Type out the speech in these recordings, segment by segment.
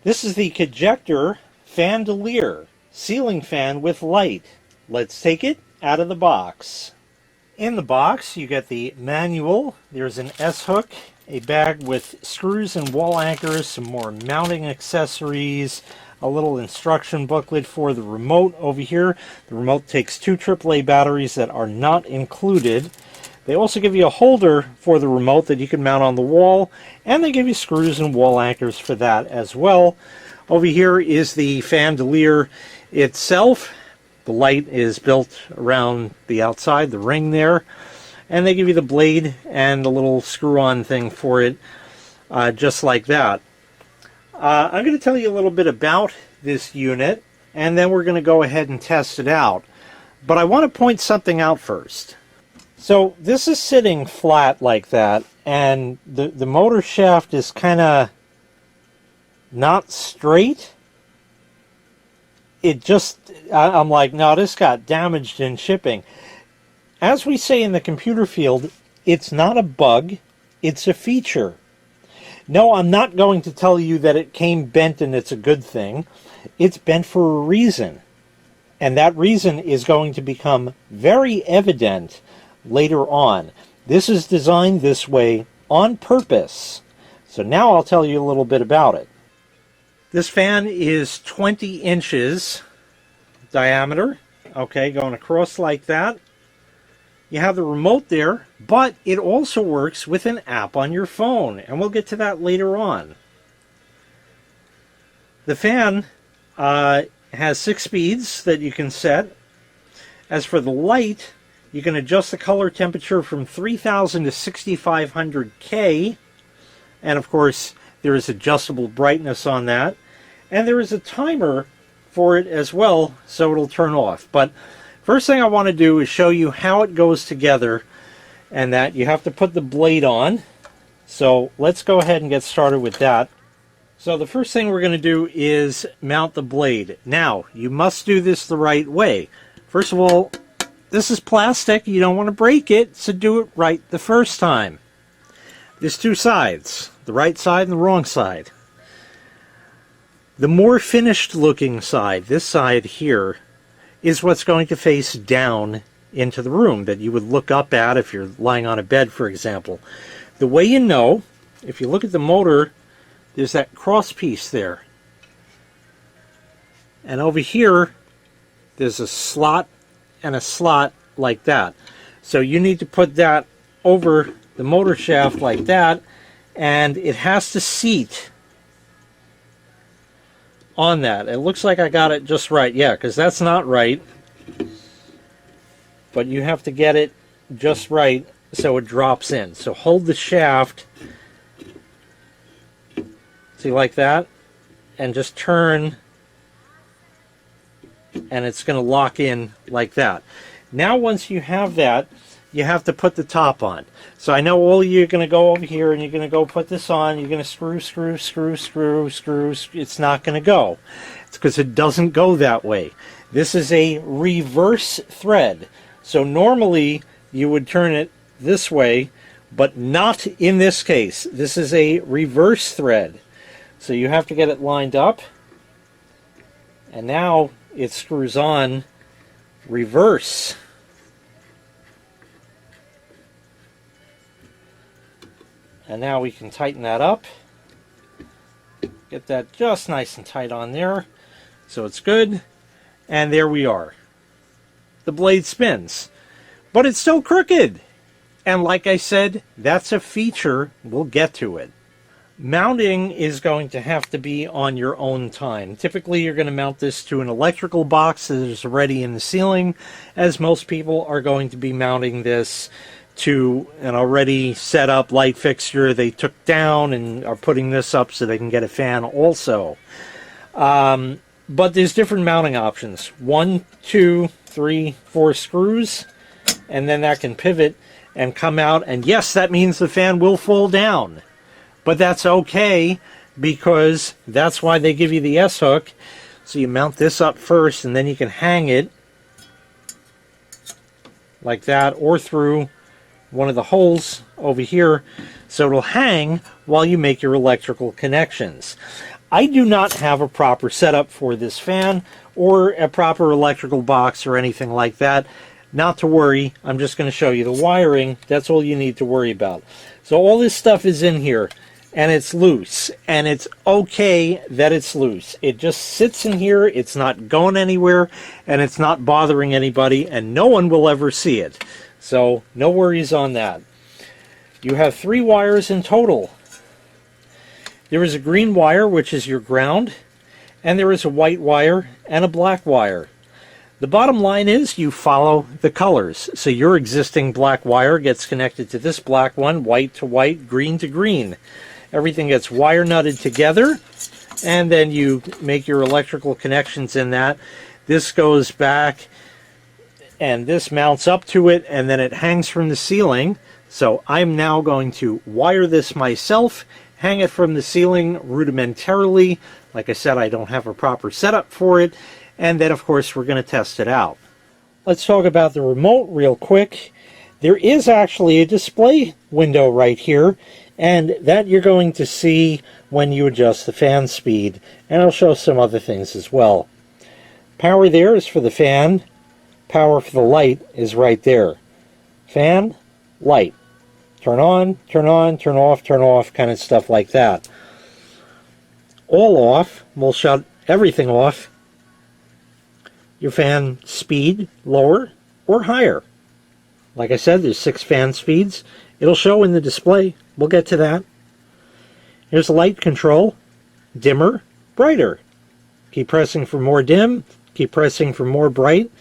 This is the Kejector Fandelier ceiling fan with light. Let's take it out of the box. In the box, you get the manual. There's an S-hook, a bag with screws and wall anchors, some more mounting accessories, a little instruction booklet for the remote over here. The remote takes 2 AAA batteries that are not included. They also give you a holder for the remote that you can mount on the wall, and they give you screws and wall anchors for that as well. Over here is the Fandelier itself. The light is built around the outside, the ring there, and they give you the blade and the little screw-on thing for it, just like that. I'm going to tell you a little bit about this unit, and then we're going to go ahead and test it out. But I want to point something out first. So this is sitting flat like that, and the motor shaft is kind of not straight. It just, I'm like, no, this got damaged in shipping. As we say in the computer field, it's not a bug, it's a feature. No, I'm not going to tell you that it came bent and it's a good thing. It's bent for a reason. And that reason is going to become very evident later on. This is designed this way on purpose. So now I'll tell you a little bit about it. This fan is 20 inches diameter, okay, going across like that. You have the remote there, but it also works with an app on your phone, and we'll get to that later on. The fan has 6 speeds that you can set. As for the light, you can adjust the color temperature from 3000 to 6500 K, and of course there is adjustable brightness on that, and there is a timer for it as well, so it'll turn off. But first thing I want to do is show you how it goes together, and that you have to put the blade on. So let's go ahead and get started with that. So the first thing we're going to do is mount the blade. Now, you must do this the right way. First of all, this is plastic. You don't want to break it, so do it right the first time. There's 2 sides, the right side and the wrong side. The more finished looking side, this side here, is what's going to face down into the room that you would look up at if you're lying on a bed, for example. The way you know, if you look at the motor, there's that cross piece there. And over here, there's a slot and a slot like that. So you need to put that over the motor shaft like that, and it has to seat on that. It looks like I got it just right, yeah, because that's not right. But you have to get it just right so it drops in. So hold the shaft, see, like that, and just turn, and it's going to lock in like that. Now once you have that, you have to put the top on. So I know all of you are going to go over here and you're going to go put this on. You're going to screw. It's not going to go. It's because it doesn't go that way. This is a reverse thread. So normally you would turn it this way, but not in this case. This is a reverse thread. So you have to get it lined up. And now it screws on reverse. And now we can tighten that up. Get that just nice and tight on there. So it's good. And there we are. The blade spins. But it's still crooked. And like I said, that's a feature. We'll get to it. Mounting is going to have to be on your own time. Typically, you're going to mount this to an electrical box that is already in the ceiling, as most people are going to be mounting this to an already set up light fixture they took down and are putting this up so they can get a fan also. But there's different mounting options. 1, 2, 3, 4 screws, and then that can pivot and come out. And yes, that means the fan will fall down. But that's okay, because that's why they give you the S-hook. So you mount this up first, and then you can hang it like that, or through one of the holes over here, so it'll hang while you make your electrical connections. I do not have a proper setup for this fan or a proper electrical box or anything like that. Not to worry, I'm just going to show you the wiring. That's all you need to worry about. So all this stuff is in here, and it's loose, and it's okay that it's loose. It just sits in here, it's not going anywhere, and it's not bothering anybody, and no one will ever see it. So no worries on that. You have 3 wires in total. There is a green wire, which is your ground, and there is a white wire and a black wire. The bottom line is you follow the colors. So your existing black wire gets connected to this black one, white to white, green to green. Everything gets wire nutted together, and then you make your electrical connections in that. This goes back, and this mounts up to it, and then it hangs from the ceiling. So I'm now going to wire this myself, hang it from the ceiling rudimentarily. Like I said, I don't have a proper setup for it. And then, of course, we're going to test it out. Let's talk about the remote real quick. There is actually a display window right here, and that you're going to see when you adjust the fan speed. And I'll show some other things as well. Power there is for the fan. Power for the light is right there. Fan, light. Turn on, turn off, kind of stuff like that. All off, we'll shut everything off. Your fan speed, lower or higher. Like I said, there's 6 fan speeds. It'll show in the display. We'll get to that. Here's the light control. Dimmer, brighter. Keep pressing for more dim. Keep pressing for more bright.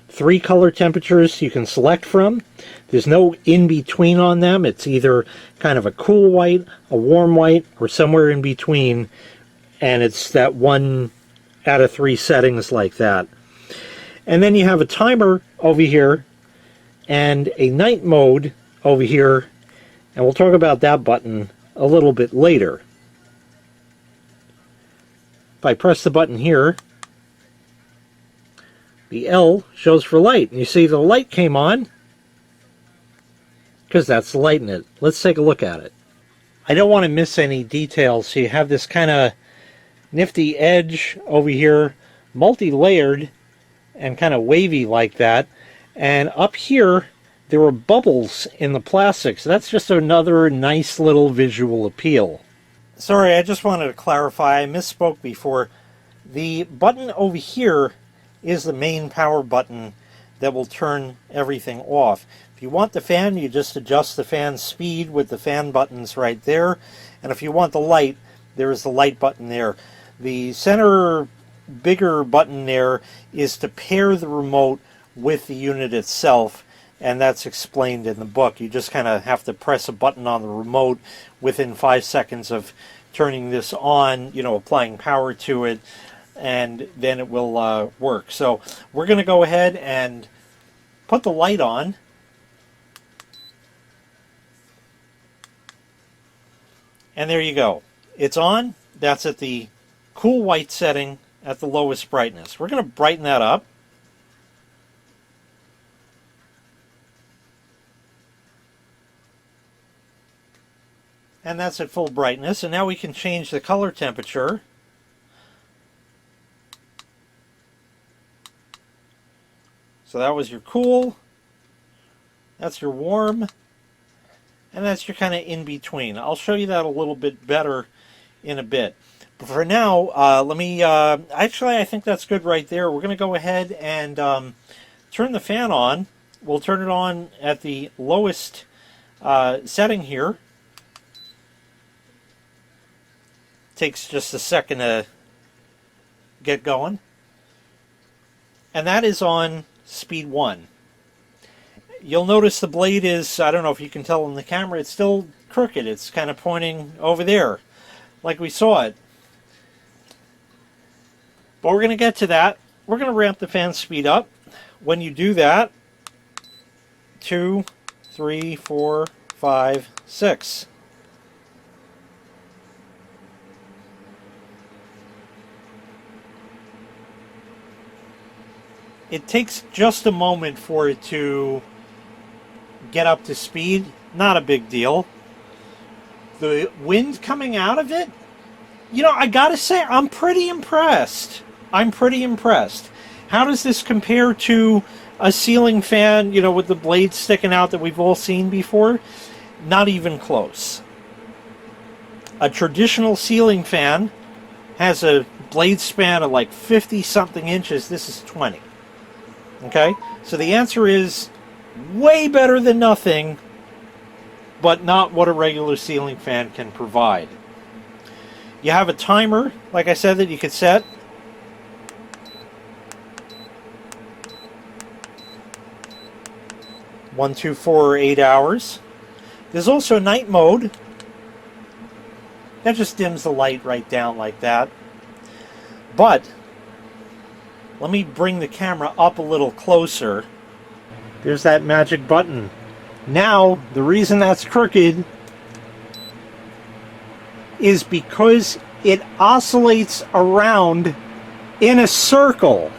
3 color temperatures you can select from. There's no in-between on them. It's either kind of a cool white, a warm white, or somewhere in between. And it's that 1 out of 3 settings like that. And then you have a timer over here and a night mode over here. And we'll talk about that button a little bit later. If I press the button here, the L shows for light. And you see the light came on because that's the light in it. Let's take a look at it. I don't want to miss any details, so you have this kind of nifty edge over here, multi-layered and kind of wavy like that. And up here, there were bubbles in the plastic. So that's just another nice little visual appeal. Sorry, I just wanted to clarify. I misspoke before. The button over here is the main power button that will turn everything off. If you want the fan, you just adjust the fan speed with the fan buttons right there. And if you want the light, there is the light button there. The center bigger button there is to pair the remote with the unit itself, and that's explained in the book. You just kind of have to press a button on the remote within 5 seconds of turning this on, you know, applying power to it, and then it will work. So we're going to go ahead and put the light on. And there you go. It's on. That's at the cool white setting at the lowest brightness. We're going to brighten that up. And that's at full brightness. And now we can change the color temperature. So that was your cool. That's your warm. And that's your kind of in-between. I'll show you that a little bit better in a bit. But for now, let me, actually I think that's good right there. We're going to go ahead and turn the fan on. We'll turn it on at the lowest setting here. Takes just a second to get going. And that is on speed 1. You'll notice the blade is, I don't know if you can tell in the camera, it's still crooked. It's kind of pointing over there, like we saw it. But we're going to get to that. We're going to ramp the fan speed up. When you do that, 2, 3, 4, 5, 6. It takes just a moment for it to get up to speed. Not a big deal. The wind coming out of it You know, I gotta say, I'm pretty impressed. I'm pretty impressed. How does this compare to a ceiling fan, you know, with the blades sticking out that we've all seen before? Not even close. A traditional ceiling fan has a blade span of like 50 something inches. This is 20. Okay? So the answer is way better than nothing, but not what a regular ceiling fan can provide. You have a timer, like I said, that you could set. One, two, 4, or 8 hours. There's also night mode. That just dims the light right down like that. But let me bring the camera up a little closer. There's that magic button. Now, the reason that's crooked is because it oscillates around in a circle.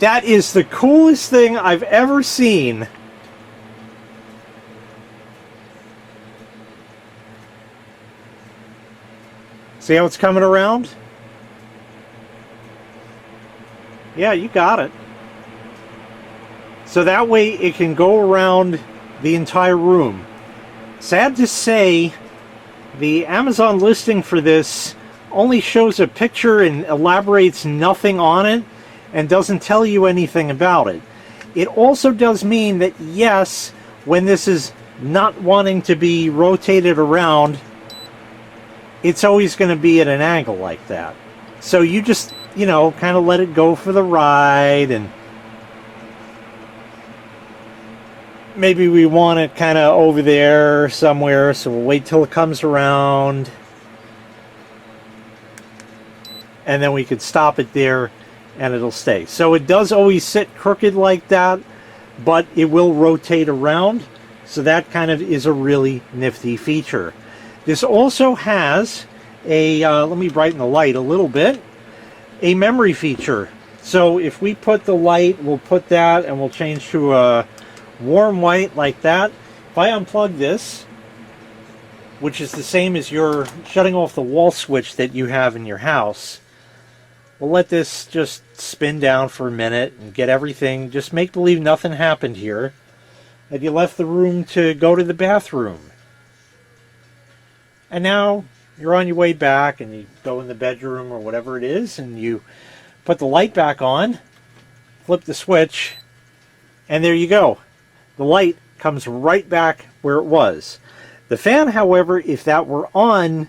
That is the coolest thing I've ever seen. See how it's coming around? Yeah, you got it. So that way it can go around the entire room. Sad to say, the Amazon listing for this only shows a picture and elaborates nothing on it and doesn't tell you anything about it. It also does mean that, yes, when this is not wanting to be rotated around, it's always going to be at an angle like that. So you just, you know, kind of let it go for the ride, and maybe we want it kind of over there somewhere, so we'll wait till it comes around, and then we could stop it there and it'll stay. So it does always sit crooked like that, but it will rotate around, so that kind of is a really nifty feature. This also has a, let me brighten the light a little bit, a memory feature. So if we put the light, we'll put that and we'll change to a warm white like that. If I unplug this, which is the same as your shutting off the wall switch that you have in your house, we'll let this just spin down for a minute and get everything, just make believe nothing happened here, that you left the room to go to the bathroom. And now you're on your way back and you go in the bedroom or whatever it is and you put the light back on, flip the switch, and there you go. The light comes right back where it was. The fan, however, if that were on,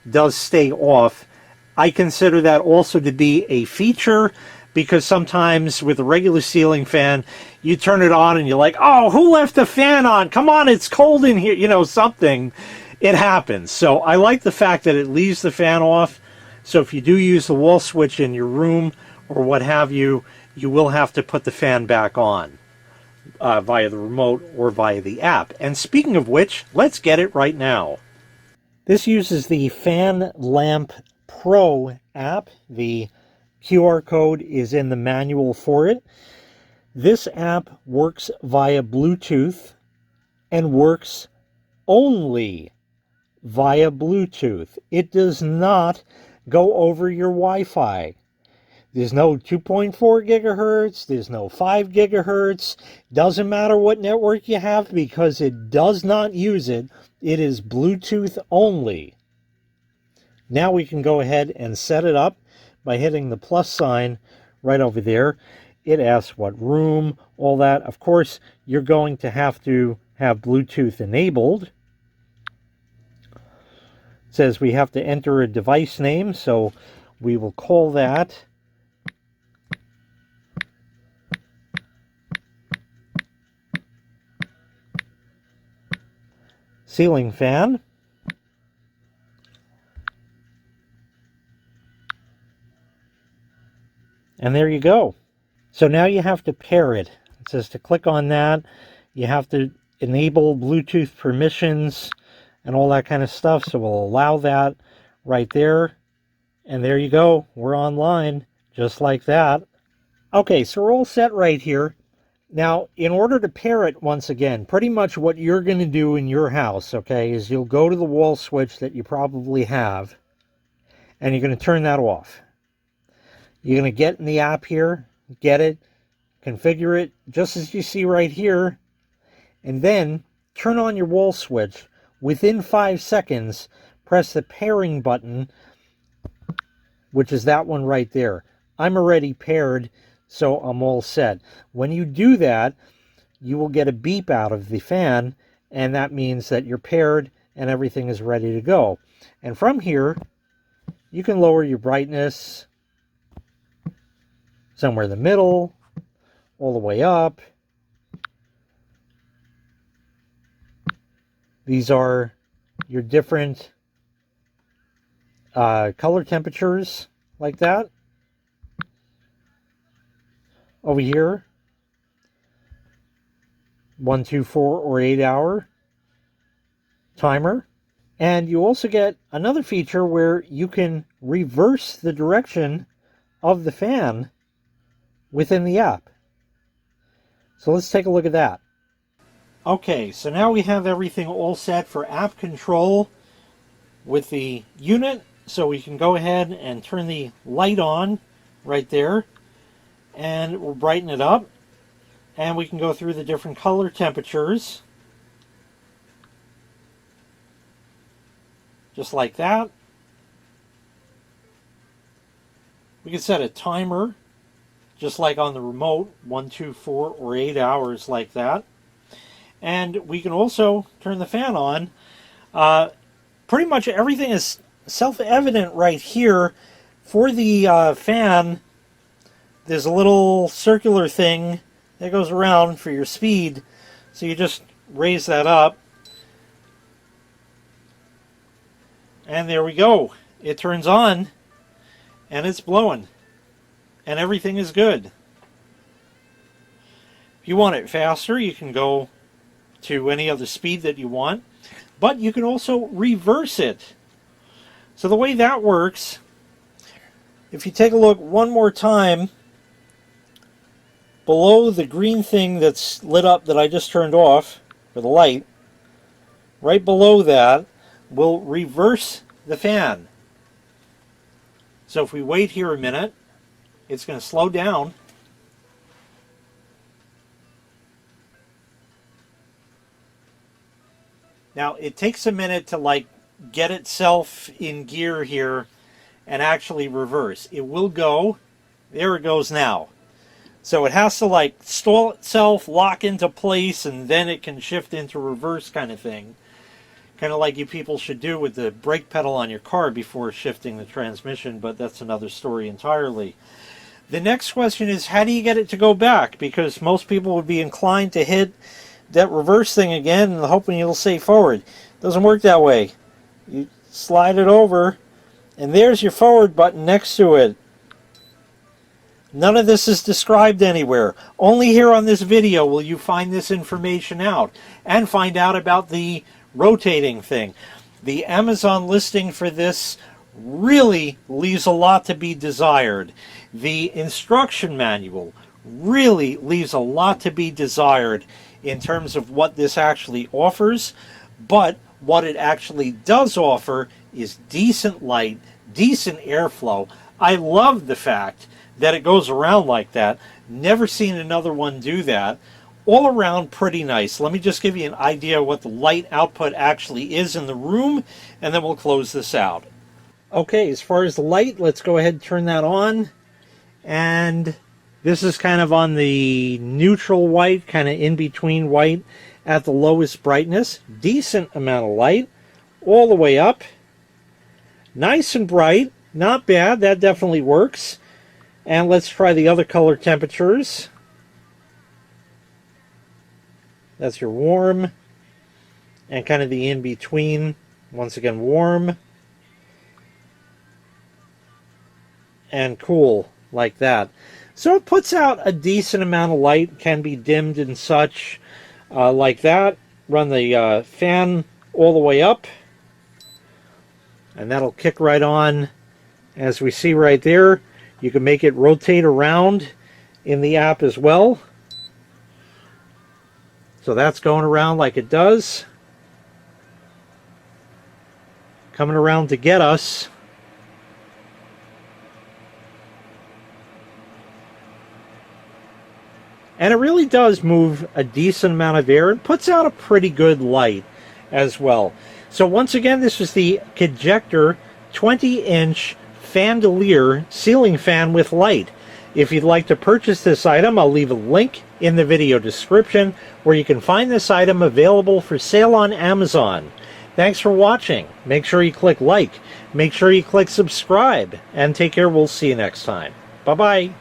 does stay off. I consider that also to be a feature, because sometimes with a regular ceiling fan, you turn it on and you're like, oh, who left the fan on? Come on, it's cold in here. You know, something. It happens. So I like the fact that it leaves the fan off. So if you do use the wall switch in your room or what have you, you will have to put the fan back on via the remote or via the app. And speaking of which, let's get it right now. This uses the Fan Lamp Pro app. The QR code is in the manual for it. This app works via Bluetooth and works only via Bluetooth. It does not go over your Wi-Fi. There's no 2.4 gigahertz, there's no 5 gigahertz. Doesn't matter what network you have because it does not use it. It is Bluetooth only. Now we can go ahead and set it up by hitting the plus sign right over there. It asks what room, all that. Of course, you're going to have Bluetooth enabled. It says we have to enter a device name, so we will call that ceiling fan. And there you go. So now you have to pair it. It says to click on that. You have to enable Bluetooth permissions and all that kind of stuff. So we'll allow that right there. And there you go. We're online just like that. Okay, so we're all set right here. Now, in order to pair it, once again, pretty much what you're going to do in your house, okay, is you'll go to the wall switch that you probably have, and you're going to turn that off. You're going to get in the app here, get it, configure it, just as you see right here, and then turn on your wall switch. Within 5 seconds, press the pairing button, which is that one right there. I'm already paired, so I'm all set. When you do that, you will get a beep out of the fan, and that means that you're paired and everything is ready to go. And from here, you can lower your brightness somewhere in the middle, all the way up. These are your different color temperatures, like that. Over here, 1, 2, 4, or 8 hour timer. And you also get another feature where you can reverse the direction of the fan within the app. So let's take a look at that. Okay, so now we have everything all set for app control with the unit. So we can go ahead and turn the light on right there, and we'll brighten it up. And we can go through the different color temperatures, just like that. We can set a timer, just like on the remote, 1, 2, 4, or 8 hours, like that. And we can also turn the fan on. Pretty much everything is self-evident right here. For the fan, there's a little circular thing that goes around for your speed. So you just raise that up. And there we go. It turns on, and it's blowing. And everything is good. If you want it faster, you can go to any other speed that you want. But you can also reverse it. So the way that works, if you take a look one more time, below the green thing that's lit up that I just turned off, for the light, right below that, will reverse the fan. So if we wait here a minute, it's going to slow down. Now it takes a minute to get itself in gear here and actually reverse. It will go. There it goes now. So it has to stall itself, lock into place, and then it can shift into reverse, kind of thing. Kind of like you people should do with the brake pedal on your car before shifting the transmission, but that's another story entirely. The next question is, how do you get it to go back? Because most people would be inclined to hit that reverse thing again and hoping it'll say forward. Doesn't work that way. You slide it over, and there's your forward button next to it. None of this is described anywhere. Only here on this video will you find this information out and find out about the rotating thing. The Amazon listing for this really leaves a lot to be desired. The instruction manual really leaves a lot to be desired in terms of what this actually offers, but what it actually does offer is decent light, decent airflow. I love the fact that it goes around like that. Never seen another one do that. All around pretty nice. Let me just give you an idea of what the light output actually is in the room, and then we'll close this out. Okay, as far as the light, let's go ahead and turn that on. And this is kind of on the neutral white, kind of in between white at the lowest brightness. Decent amount of light all the way up. Nice and bright. Not bad. That definitely works. And let's try the other color temperatures. That's your warm and kind of the in-between. Once again, warm and cool, like that. So it puts out a decent amount of light, can be dimmed and such, like that. Run the fan all the way up, and that'll kick right on. As we see right there, you can make it rotate around in the app as well. So that's going around like it does. Coming around to get us. And it really does move a decent amount of air and puts out a pretty good light as well. So once again, this is the Kejector 20-inch Fandelier ceiling fan with light. If you'd like to purchase this item, I'll leave a link in the video description where you can find this item available for sale on Amazon. Thanks for watching. Make sure you click like. Make sure you click subscribe. And take care. We'll see you next time. Bye-bye.